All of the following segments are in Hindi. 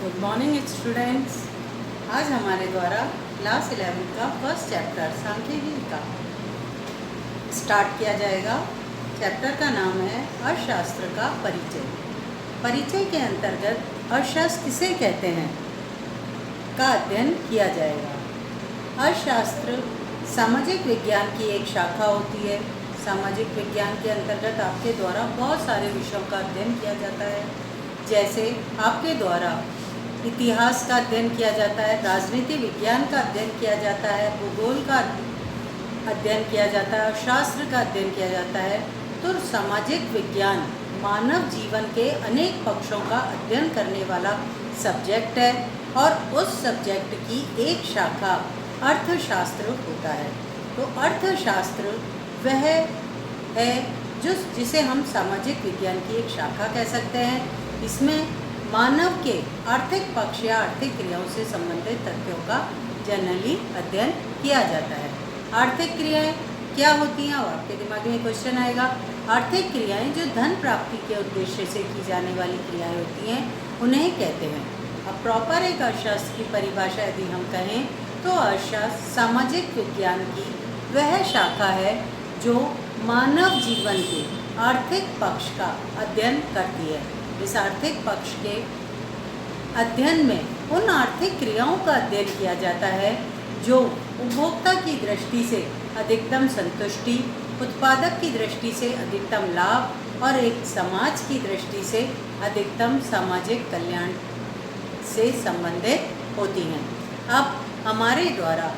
Good morning students. आज हमारे द्वारा क्लास 11 का फर्स्ट चैप्टर सांख्यिकी का स्टार्ट किया जाएगा। चैप्टर का नाम है अर्थशास्त्र का परिचय। परिचय के अंतर्गत अर्थशास्त्र किसे कहते हैं का अध्ययन किया जाएगा। अर्थशास्त्र सामाजिक विज्ञान की एक शाखा होती है। सामाजिक विज्ञान के अंतर्गत आपके द्वारा बहुत सारे विषयों का अध्ययन किया जाता है। जैसे आपके द्वारा इतिहास का अध्ययन किया जाता है, राजनीति विज्ञान का अध्ययन किया जाता है, भूगोल का अध्ययन किया जाता है, शास्त्र का अध्ययन किया जाता है। तो सामाजिक विज्ञान मानव जीवन के अनेक पक्षों का अध्ययन करने वाला सब्जेक्ट है और उस सब्जेक्ट की एक शाखा अर्थशास्त्र होता है। तो अर्थशास्त्र वह है जिसे हम सामाजिक विज्ञान की एक शाखा कह सकते हैं। इसमें मानव के आर्थिक पक्ष या आर्थिक क्रियाओं से संबंधित तथ्यों का जनरली अध्ययन किया जाता है। आर्थिक क्रियाएं क्या होती हैं? और आपके दिमाग में क्वेश्चन आएगा। आर्थिक क्रियाएं जो धन प्राप्ति के उद्देश्य से की जाने वाली क्रियाएं होती हैं उन्हें कहते हैं। अब प्रॉपर एक अर्थशास्त्र की परिभाषा यदि हम कहें तो अर्थशास्त्र सामाजिक विज्ञान की वह शाखा है जो मानव जीवन के आर्थिक पक्ष का अध्ययन करती है। इस आर्थिक पक्ष के अध्ययन में उन आर्थिक क्रियाओं का अध्ययन किया जाता है जो उपभोक्ता की दृष्टि से अधिकतम संतुष्टि, उत्पादक की दृष्टि से अधिकतम लाभ और एक समाज की दृष्टि से अधिकतम सामाजिक कल्याण से संबंधित होती हैं। अब हमारे द्वारा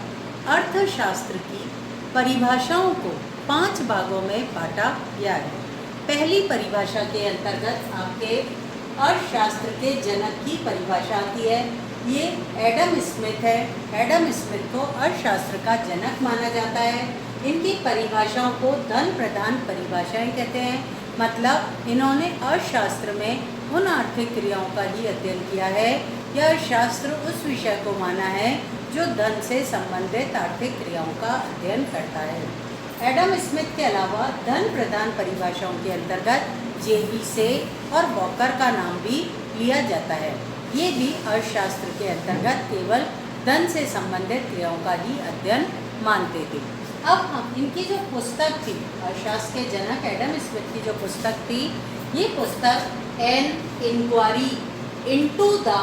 अर्थशास्त्र की परिभाषाओं को 5 भागों में बांटा गया है। पहली परिभाषा के अंतर्गत आपके अर्थशास्त्र के जनक की परिभाषा आती है। ये एडम स्मिथ है। एडम स्मिथ को अर्थशास्त्र का जनक माना जाता है। इनकी परिभाषाओं को धन प्रधान परिभाषाएं कहते हैं। मतलब इन्होंने अर्थशास्त्र में उन आर्थिक क्रियाओं का ही अध्ययन किया है। यह अर्थशास्त्र उस विषय को माना है जो धन से संबंधित आर्थिक क्रियाओं का अध्ययन करता है। एडम स्मिथ के अलावा धन प्रधान परिभाषाओं के अंतर्गत जेबी से और वॉकर का नाम भी लिया जाता है। ये भी अर्थशास्त्र के अंतर्गत केवल धन से संबंधित क्रियाओं का ही अध्ययन मानते थे। अब हम इनकी जो पुस्तक थी, अर्थशास्त्र के जनक एडम स्मिथ की जो पुस्तक थी, ये पुस्तक an inquiry into the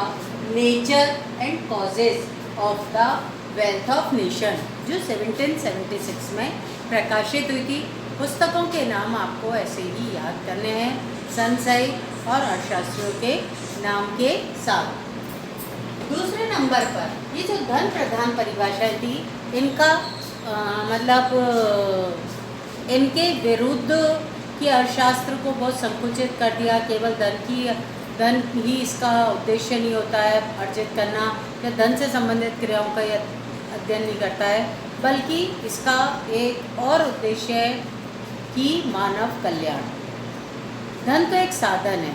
nature and causes of the wealth of nation जो 1776 में प्रकाशित हुई थी। पुस्तकों के नाम आपको ऐसे ही याद करने हैं, सन सहित और अर्थशास्त्रियों के नाम के साथ। दूसरे नंबर पर ये जो धन प्रधान परिभाषाएं थी, इनका इनके विरुद्ध कि अर्थशास्त्र को बहुत संकुचित कर दिया। केवल धन ही इसका उद्देश्य नहीं होता है अर्जित करना, या धन से संबंधित क्रियाओं का अध्ययन नहीं करता है, बल्कि इसका एक और उद्देश्य है कि मानव कल्याण। धन तो एक साधन है।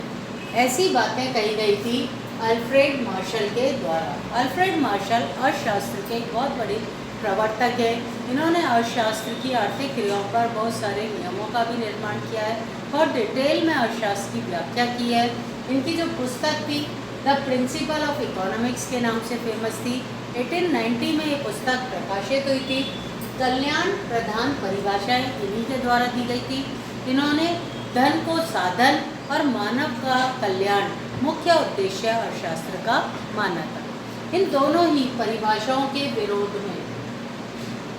ऐसी बातें कही गई थी अल्फ्रेड मार्शल के द्वारा। अल्फ्रेड मार्शल अर्थशास्त्र के एक बहुत बड़े प्रवर्तक हैं। इन्होंने अर्थशास्त्र की आर्थिक क्रियाओं पर बहुत सारे नियमों का भी निर्माण किया है और डिटेल में अर्थशास्त्र की व्याख्या की है। इनकी जो पुस्तक थी द प्रिंसिपल ऑफ इकोनॉमिक्स के नाम से फेमस थी। 1890 में ये पुस्तक प्रकाशित हुई थी। कल्याण प्रधान परिभाषाएं इन्हीं के द्वारा दी गई थी। इन्होंने धन को साधन और मानव का कल्याण मुख्य उद्देश्य अर्थशास्त्र का माना था। इन दोनों ही परिभाषाओं के विरोध में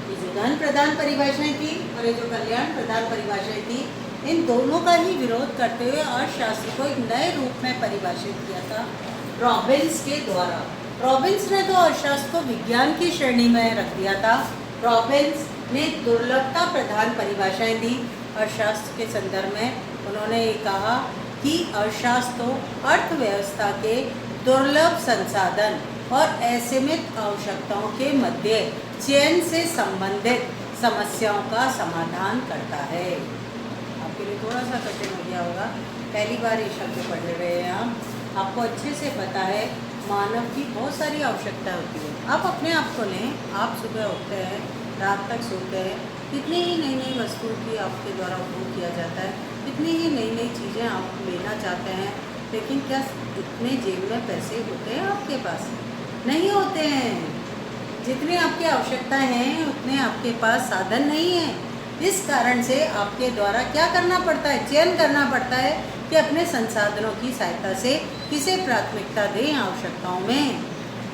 ये जो धन प्रधान परिभाषाएं थी और ये जो कल्याण प्रधान परिभाषाएं थी, इन दोनों का ही विरोध करते हुए अर्थशास्त्र को एक नए रूप में परिभाषित किया था रॉबिन्स के द्वारा। रॉबिन्स ने तो अर्थशास्त्र को विज्ञान की श्रेणी में रख दिया था। रॉबिन्स ने दुर्लभता प्रधान परिभाषाएं दी अर्थशास्त्र के संदर्भ में। उन्होंने ये कहा कि अर्थशास्त्र तो अर्थव्यवस्था के दुर्लभ संसाधन और असीमित आवश्यकताओं के मध्य चयन से संबंधित समस्याओं का समाधान करता है। आपके लिए थोड़ा सा कठिन हो गया होगा, पहली बार ये शब्द पढ़ रहे हैं आप। आपको अच्छे से पता है मानव की बहुत सारी आवश्यकता होती है। आप अपने आप को लें, आप सुबह उठते हैं, रात तक सोते हैं, कितनी ही नई नई वस्तुओं की आपके द्वारा उपयोग किया जाता है, कितनी ही नई नई चीज़ें आप लेना चाहते हैं, लेकिन क्या इतने जेब में पैसे होते हैं आपके पास? नहीं होते हैं। जितनी आपकी आवश्यकता है उतने आपके पास साधन नहीं है। इस कारण से आपके द्वारा क्या करना पड़ता है? चयन करना पड़ता है कि अपने संसाधनों की सहायता से किसे प्राथमिकता दें आवश्यकताओं में।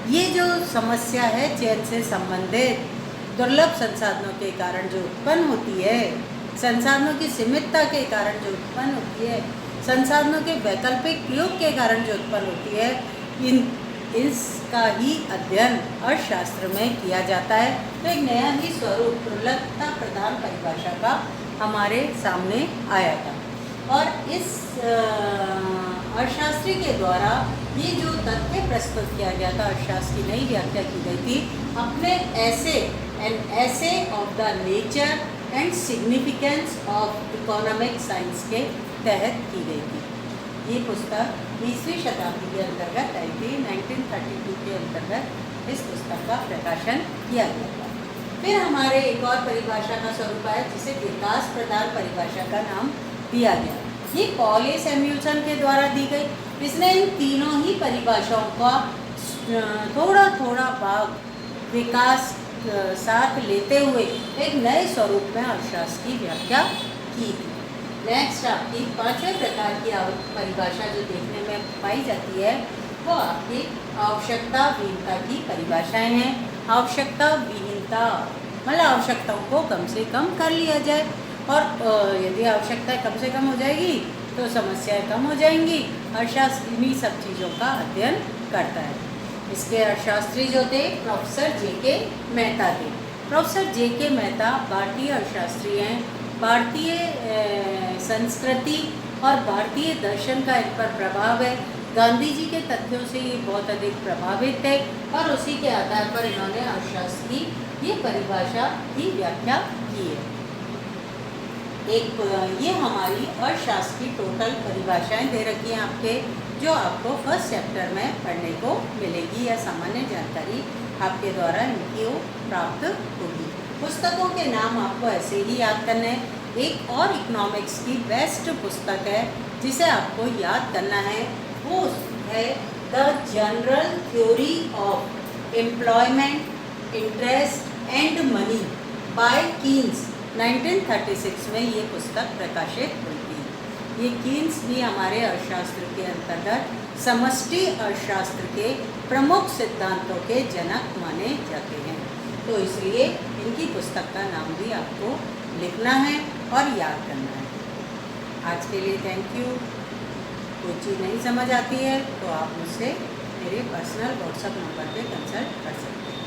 ये जो समस्या है चयन से संबंधित, दुर्लभ संसाधनों के कारण जो उत्पन्न होती है, संसाधनों की सीमितता के कारण जो उत्पन्न होती है, संसाधनों के वैकल्पिक प्रयोग के कारण जो उत्पन्न होती है, इसका ही अध्ययन अर्थशास्त्र में किया जाता है। तो एक नया ही स्वरूप दुर्लभता प्रधान परिभाषा का हमारे सामने आया था और इस अर्थशास्त्री के द्वारा ये जो तथ्य प्रस्तुत किया गया था, अर्थशास्त्र की नई व्याख्या की गई थी अपने ऐसे of the nature and significance of economic science के तहत की गई थी। ये पुस्तक 20वीं शताब्दी के अंतर्गत आई थी। 1932 के अंतर्गत इस पुस्तक का प्रकाशन किया गया था। फिर हमारे एक और परिभाषा का स्वरूप आया जिसे विकास प्रधान परिभाषा का नाम दिया गया। ये पॉल ए सैमुअल्सन के द्वारा दी गई। इसने इन तीनों ही परिभाषाओं का थोड़ा थोड़ा भाग विकास साथ लेते हुए एक नए स्वरूप में अर्थशास्त्र की व्याख्या की थी। नेक्स्ट आपकी पांचवें प्रकार की परिभाषा जो देखने में पाई जाती है वो आपकी आवश्यकता विहीनता की परिभाषाएं हैं। आवश्यकता विहीनता मतलब आवश्यकताओं को कम से कम कर लिया जाए और यदि आवश्यकता कम से कम हो जाएगी तो समस्याएं कम हो जाएंगी। अर्थशास्त्र इन्हीं सब चीज़ों का अध्ययन करता है। इसके अर्थशास्त्री जो थे प्रोफेसर जे.के. मेहता थे। Professor JK. मेहता भारतीय अर्थशास्त्री हैं। भारतीय संस्कृति और भारतीय दर्शन का इन पर प्रभाव है। गांधी जी के तथ्यों से ये बहुत अधिक प्रभावित थे और उसी के आधार पर इन्होंने अर्थशास्त्र की ये परिभाषा की व्याख्या की है। ये हमारी अर्थशास्त्र की टोटल परिभाषाएं दे रखी हैं आपके, जो आपको फर्स्ट चैप्टर में पढ़ने को मिलेगी या सामान्य जानकारी आपके द्वारा इनकी प्राप्त होगी। पुस्तकों के नाम आपको ऐसे ही याद करने हैं। एक और इकोनॉमिक्स की बेस्ट पुस्तक है जिसे आपको याद करना है, वो है the general theory of employment interest and money by Keynes. 1936 में ये पुस्तक प्रकाशित हुई थी। ये कीन्स भी हमारे अर्थशास्त्र के अंतर्गत समष्टि अर्थशास्त्र के प्रमुख सिद्धांतों के जनक माने जाते हैं। तो इसलिए इनकी पुस्तक का नाम भी आपको लिखना है और याद करना है। आज के लिए थैंक यू। कोई चीज़ नहीं समझ आती है तो आप मुझसे मेरे पर्सनल व्हाट्सएप नंबर पे कंसल्ट कर सकते हैं।